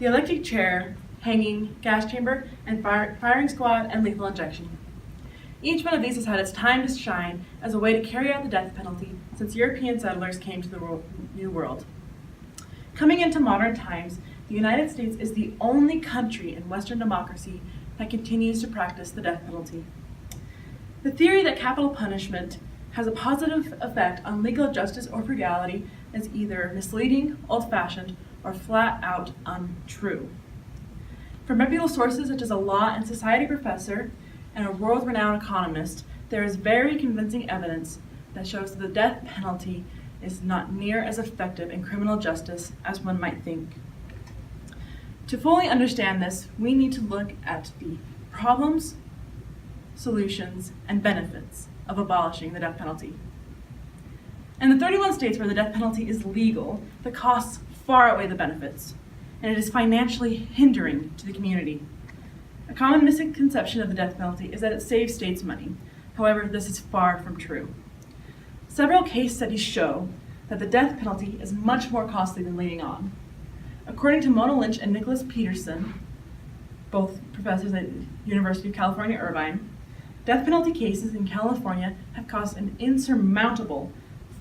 the electric chair, hanging, gas chamber, and firing squad, and lethal injection. Each one of these has had its time to shine as a way to carry out the death penalty since European settlers came to the New World. Coming into modern times, the United States is the only country in Western democracy that continues to practice the death penalty. The theory that capital punishment has a positive effect on legal justice or frugality is either misleading, old-fashioned, or flat-out untrue. From reputable sources such as a law and society professor and a world-renowned economist, there is very convincing evidence that shows that the death penalty is not near as effective in criminal justice as one might think. To fully understand this, we need to look at the problems, solutions, and benefits of abolishing the death penalty. In the 31 states where the death penalty is legal, the costs far outweigh the benefits, and it is financially hindering to the community. A common misconception of the death penalty is that it saves states money. However, this is far from true. Several case studies show that the death penalty is much more costly than leading on. According to Mona Lynch and Nicholas Peterson, both professors at University of California, Irvine, death penalty cases in California have cost an insurmountable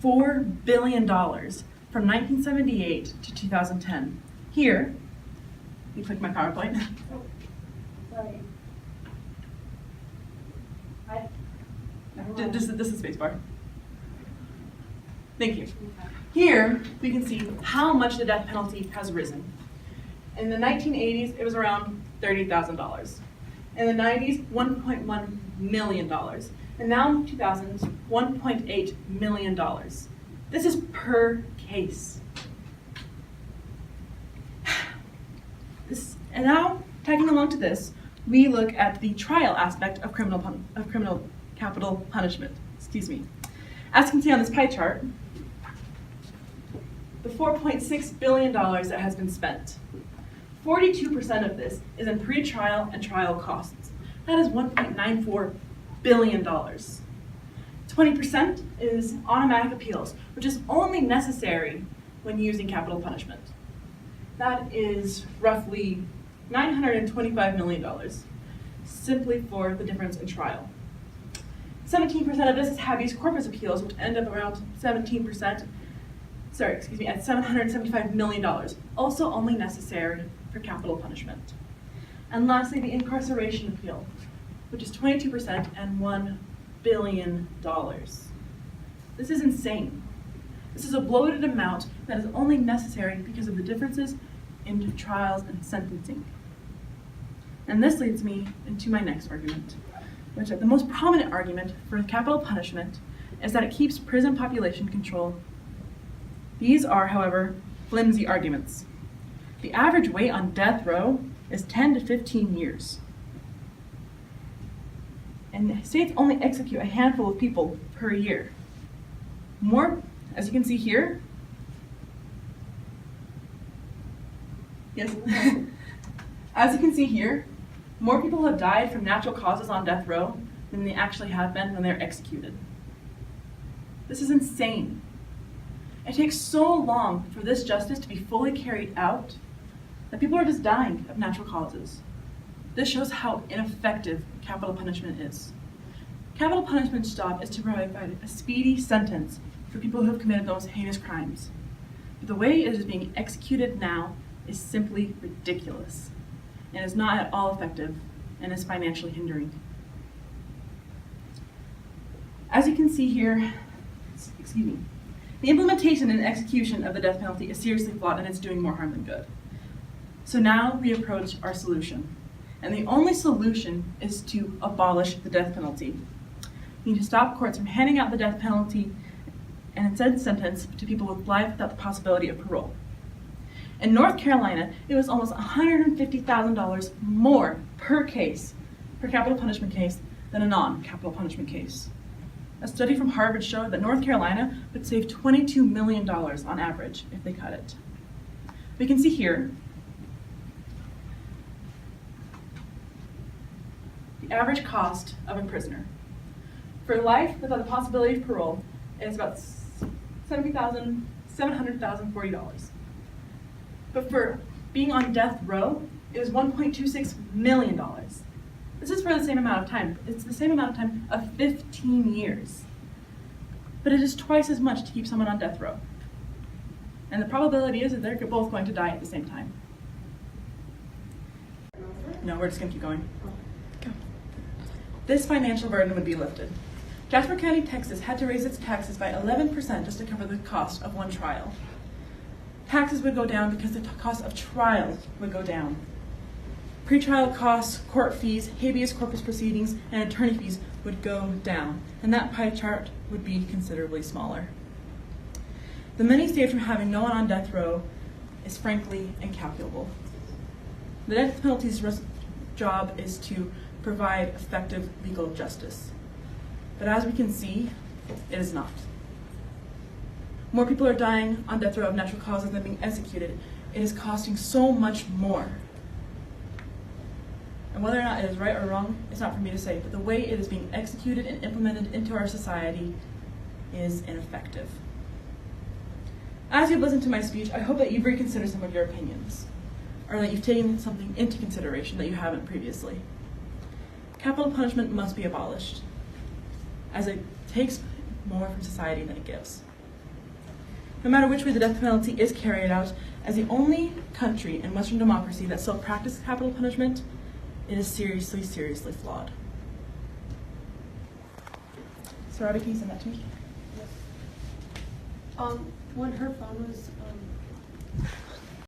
$4 billion from 1978 to 2010. Here, you click my PowerPoint. Oh, sorry. This is spacebar. Thank you. Here, we can see how much the death penalty has risen. In the 1980s, it was around $30,000. In the 90s, $1.1 million. And now in the 2000s, $1.8 million. This is per case. And now, tagging along to this, we look at the trial aspect of criminal capital punishment. Excuse me. As you can see on this pie chart, the $4.6 billion that has been spent. 42% of this is in pre-trial and trial costs. That is $1.94 billion. 20% is automatic appeals, which is only necessary when using capital punishment. That is roughly $925 million, simply for the difference in trial. 17% of this is habeas corpus appeals, which end up around at $775 million, also only necessary for capital punishment. And lastly, the incarceration appeal, which is 22% and $1 billion. This is insane. This is a bloated amount that is only necessary because of the differences in trials and sentencing. And this leads me into my next argument, which is the most prominent argument for capital punishment is that it keeps prison population control. These are, however, flimsy arguments. The average wait on death row is 10 to 15 years. And states only execute a handful of people per year. More, as you can see here, yes, as you can see here, more people have died from natural causes on death row than they actually have been when they're executed. This is insane. It takes so long for this justice to be fully carried out that people are just dying of natural causes. This shows how ineffective capital punishment is. Capital punishment's job is to provide a speedy sentence for people who have committed those heinous crimes. But the way it is being executed now is simply ridiculous and is not at all effective and is financially hindering. As you can see here, the implementation and execution of the death penalty is seriously flawed and it's doing more harm than good. So now we approach our solution. And the only solution is to abolish the death penalty. We need to stop courts from handing out the death penalty and instead sentence to people with life without the possibility of parole. In North Carolina, it was almost $150,000 more per case, per capital punishment case, than a non-capital punishment case. A study from Harvard showed that North Carolina would save $22 million on average if they cut it. We can see here the average cost of a prisoner. For life without the possibility of parole is about $740. But for being on death row, it was $1.26 million. This is for the same amount of time. It's the same amount of time of 15 years. But it is twice as much to keep someone on death row. And the probability is that they're both going to die at the same time. No, we're just going to keep going. Go. This financial burden would be lifted. Jasper County, Texas had to raise its taxes by 11% just to cover the cost of one trial. Taxes would go down because the cost of trials would go down. Pretrial costs, court fees, habeas corpus proceedings, and attorney fees would go down, and that pie chart would be considerably smaller. The money saved from having no one on death row is frankly incalculable. The death penalty's job is to provide effective legal justice. But as we can see, it is not. More people are dying on death row of natural causes than being executed. It is costing so much more. And whether or not it is right or wrong, it's not for me to say, but the way it is being executed and implemented into our society is ineffective. As you've listened to my speech, I hope that you've reconsidered some of your opinions, or that you've taken something into consideration that you haven't previously. Capital punishment must be abolished, as it takes more from society than it gives. No matter which way the death penalty is carried out, as the only country in Western democracy that still practices capital punishment, it is seriously, seriously flawed. So Robbie, can you send that to me? When her phone was